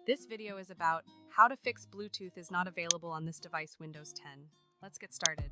This video is about how to fix Bluetooth is not available on this device Windows 10. Let's get started.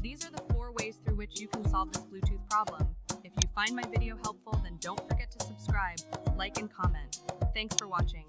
These are the 4 ways through which you can solve this Bluetooth problem. If you find my video helpful, then don't forget to subscribe, like, and comment. Thanks for watching.